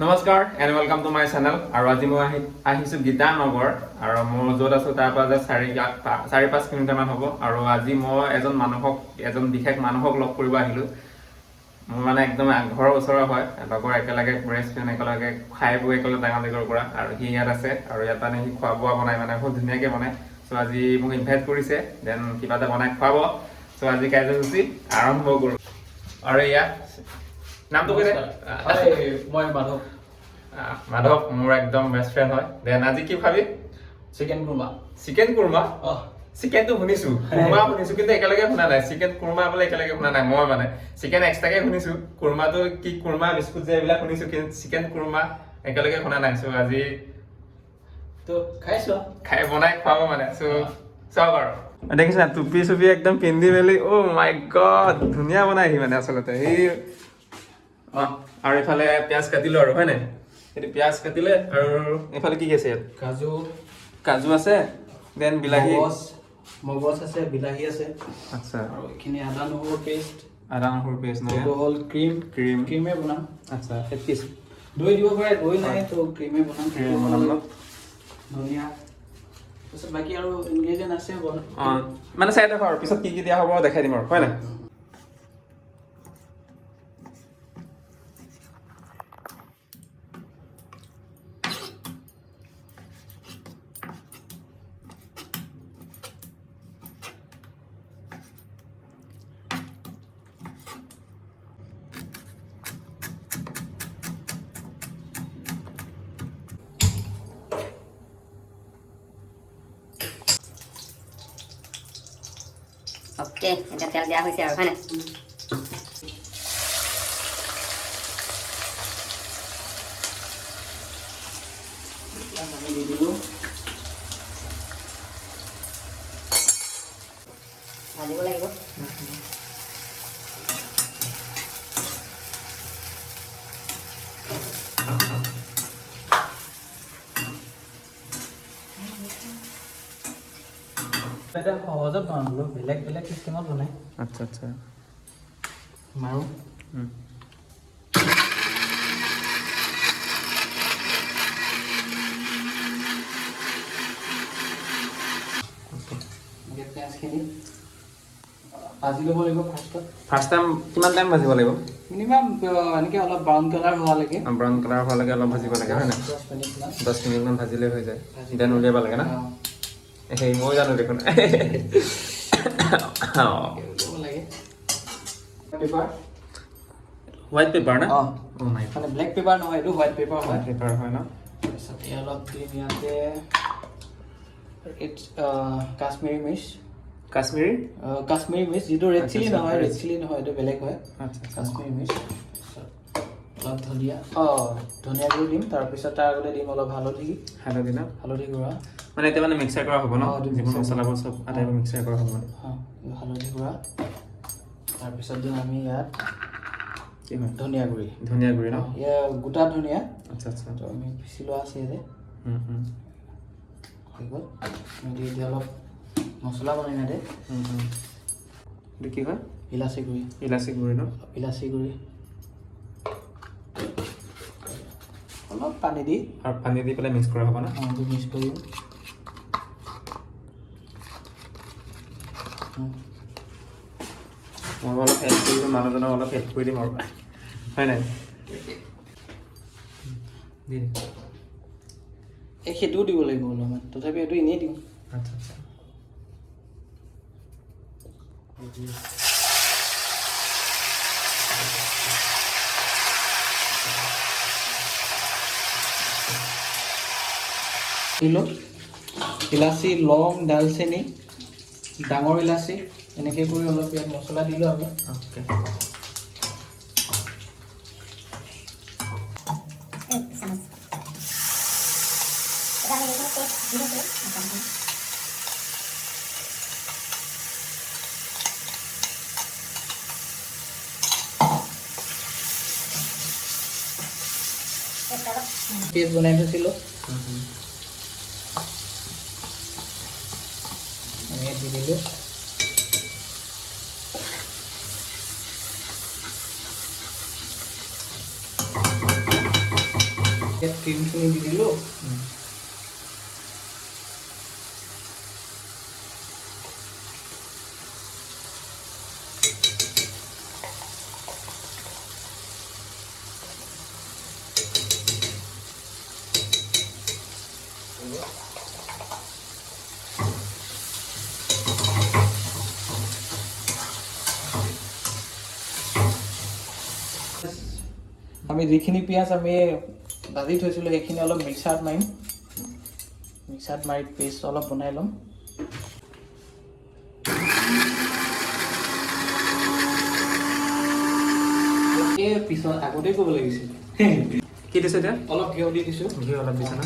নমস্কাৰ and welcome to my channel. আৰু আজি মই আহিছোঁ গীতানগৰ আৰু মোৰ য'ত আছোঁ তাৰ পৰা যে 4-5 কিলোমিটাৰমান হ'ব। আৰু আজি মই এজন বিশেষ মানুহক লগ কৰিব আহিলোঁ। মোৰ মানে একদম ঘৰৰ ওচৰৰ হয়, লগৰ একেলগে ৰেষ্টুৰেণ্ট একেলগে খাই বৈ একেলগে ডাঙৰ দীঘল কৰা। আৰু সি ইয়াত আছে আৰু ইয়াত মানে সি খোৱা বোৱা বনাই মানে বহুত ধুনীয়াকৈ বনায়। চ' আজি মোক ইনভাইট কৰিছে, দেন কিবা এটা বনাই খুৱাব। চ' আজি কাৰ্যসূচী আৰম্ভ কৰোঁ। আৰু ইয়াত নামটো কৈ দে। মই মাধৱ মোৰ একদম বেষ্ট ফ্ৰেণ্ড হয়। দেন আজি কি খাবি? চিকেন কুৰমা। চিকেন কুৰমা? চিকেনটো শুনিছোঁ, কুৰমা শুনিছোঁ, কিন্তু একেলগে শুনা নাই। চিকেন কুৰমা বোলে একেলগে শুনা নাই মই মানে। চিকেন এক্সট্ৰাকে শুনিছোঁ, কুৰমাটো কি কুৰমা বিস্কুট যে এইবিলাক শুনিছোঁ, কিন্তু চিকেন কুৰমা একেলগে শুনা নাই। চ' আজি তো খাইছো বনাই খুৱাব মানে। চ' চাওক আৰু দেখিছা টুপি চুপি একদম পিন্ধি মেলি। অ' মাই গড, ধুনীয়া বনাই সি মানে আচলতে সি। আৰু এইফালে পিঁয়াজ কাটিলোঁ আৰু হয় নাই? সেইটো পিঁয়াজ কাটিলে আৰু এইফালে কি আছে? ইয়াত কাজু আছে, দেন বিলাহী, মগজ আছে, বিলাহী আছে। আচ্ছা, আৰু এইখিনি আদা নহৰু পেষ্ট নহয়, এইটো হ'ল ক্ৰীমে বনাম। আচ্ছা, কি দৈ দিব পাৰে, দৈ নাই তো ক্ৰীমে বনাম। ন? ধনিয়া তাৰপিছত বাকী আৰু ইনগ্ৰেডিয়েণ্ট আছে মানে চাই থাকক আৰু পিছত কি কি দিয়া হ'ব দেখাই দিম আৰু হয় নাই? ওকে, এটা তেল দিয়া হৈছে আৰু হয় নাই? দি দিলোঁ। ভাজিব লাগিব। এটা সহজত বনালোঁ, বেলেগ বেলেগ চিষ্টেমত বনাই। আচ্ছা আচ্ছা, মাৰোঁ। পিঁয়াজখিনি ভাজি ল'ব লাগিব ফাৰ্ষ্ট টাইম। কিমান টাইম ভাজিব লাগিব? মিনিমাম এনেকৈ অলপ ব্ৰাউন কালাৰ হোৱালৈকে। ব্ৰাউন কালাৰ হোৱালৈকে অলপ ভাজিব লাগে হয় নাই? 10 মিনিটমান ভাজিলেই হৈ যায়, দেন উলিয়াব লাগে না? সেই মই জানো দেখোন। হোৱাইট পেপাৰ না? মানে ব্লেক পেপাৰ নহয়, এইটো হোৱাইট পেপাৰ হয়। পেপাৰ হয় ন? তাৰপিছত এই অলপ দিম ইয়াতে কাশ্মীৰী মিৰ্চ। কাশ্মীৰী মিৰ্চ, যিটো ৰেড চিলি নহয়, এইটো বেলেগ হয়। কাশ্মীৰী মিৰ্চ। অলপ ধনিয়া গুড়ি দিম। তাৰপিছত তাৰ আগতে দিম অলপ হালধি গুড়া। মানে এতিয়া মানে মিক্সাৰ কৰা হ'ব ন? যিবোৰ মছলাবোৰ চব আটাইবোৰ মিক্সাৰ কৰা হ'ব মানে। হালধি গুড়া। তাৰপিছত দিম আমি ইয়াত কি হয়? ধনিয়া গুড়ি ন? এয়া গোটা ধনিয়া। আচ্ছা আচ্ছা, তো আমি পিচি লোৱা আছে যে হৈ গ'ল। দি অলপ মছলা বনাই নাদে। এইটো কি হয়? ইলাচি গুড়ি ন? ইলাচি গুড়ি অলপ পানী দি পেলাই মিক্স কৰা হ'ব না? মিক্স কৰিম। মই অলপ হেল্প কৰি দিম, মানুহজনক অলপ হেল্প কৰি দিম আৰু হয় নাই? সেইটোও দিব লাগিব অলপমান, তথাপি এইটো এনেই দিওঁ। আচ্ছা আচ্ছা, ইলাচি, লং, ডালচেনি, ডাঙৰ ইলাচি এনেকৈ কৰি অলপ ইয়াত মছলা দিলোঁ আমি। অ'কে, পেষ্ট বনাই থৈছিলোঁ আমি দি দিলোঁ। ইয়াত ক্ৰীমখিনি দি দিলোঁ আমি যিখিনি পিঁয়াজ আমি ভাজি থৈছিলোঁ সেইখিনি অলপ মিক্সাৰত মাৰিম মিক্সাৰত মাৰি পেষ্ট অলপ বনাই ল'ম এই পিছত আগতেই ক'ব লাগিছিল কি দিছে এতিয়া অলপ ঘিউ দি দিছোঁ ঘিউ অলপ দিছে না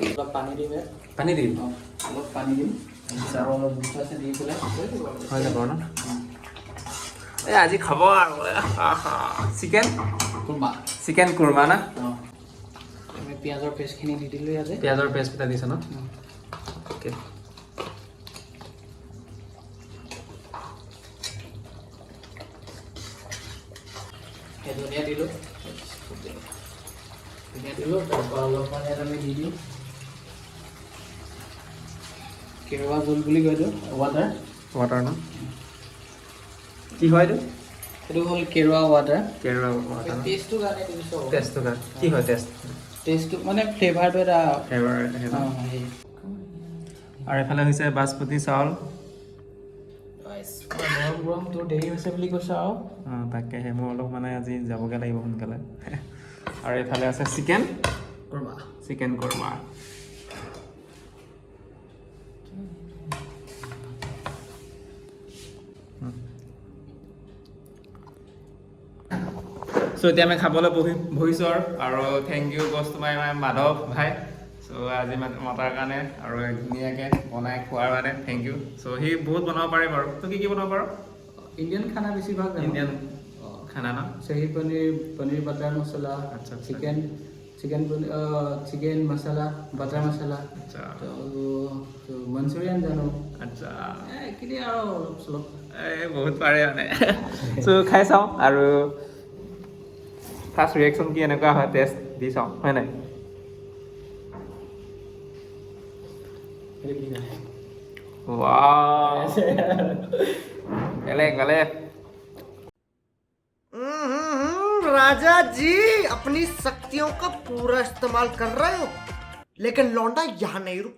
অলপ পানী দিম পানী দিম অলপ পানী দিম আৰু অলপ বুট আছে দি পেলাই হৈ যাব ন এই আজি খাব আৰু চিকেন কুৰ্মা চিকেন কুৰ্মা না আমি পিঁয়াজৰ পেষ্টখিনি দি দিলোঁ ইয়াতে পিঁয়াজৰ পেষ্ট এটা দিছে ন অ'কে ধনিয়া দিলোঁ তাৰপৰা অলপমান ইয়াত আমি দি দিওঁ কেৰুৱা জোল বুলি কয় এইটো ৱাটাৰ ন কি হয় এইটো এইটো হ'ল কেৰুৱা ৱাটাৰ কেৰুৱা ৱাটাৰ টেষ্টটোৰ কাৰণে দিছোঁ টেষ্টটো কি হয় টেষ্টটো মানে ফ্লেভাৰটো এটা ফ্লেভাৰ আৰু এফালে হৈছে বাচমতি চাউল গৰম গৰম তোৰ দেৰি হৈছে বুলি কৈছ আৰু তাকেহে মোৰ অলপ মানে আজি যাবগৈ লাগিব সোনকালে আৰু এইফালে আছে চিকেন কুৰ্মা চ' এতিয়া আমি খাবলৈ বহিছোঁ আৰু থেংক ইউ বছ তোমাৰ মাধৱ ভাই চ' আজি মতাৰ কাৰণে আৰু ধুনীয়াকৈ বনাই খোৱাৰ কাৰণে থেংক ইউ চ' সি বহুত বনাব পাৰে বাৰু তই কি বনাব পাৰ ইণ্ডিয়ান খানা বেছিভাগ ইণ্ডিয়ান খানা ন শাহী পনীৰ বাটাৰ মছলা আচ্ছা চিকেন মছলা বাটাৰ মছলা আচ্ছা মঞ্চুৰিয়ান জানো আচ্ছা এইখিনি আৰু অলপ চলপ এই বহুত পাৰে মানে চ' খাই চাওঁ আৰু ফাৰ্ষ্ট ৰিয়েকশ্যন কি এনেকুৱা হয় টেষ্ট দি চাওঁ হয় নাই वाह गले गले राजा जी अपनी शक्तियों का पूरा इस्तेमाल कर रहे हो लेकिन लौंडा यहाँ नहीं रुकता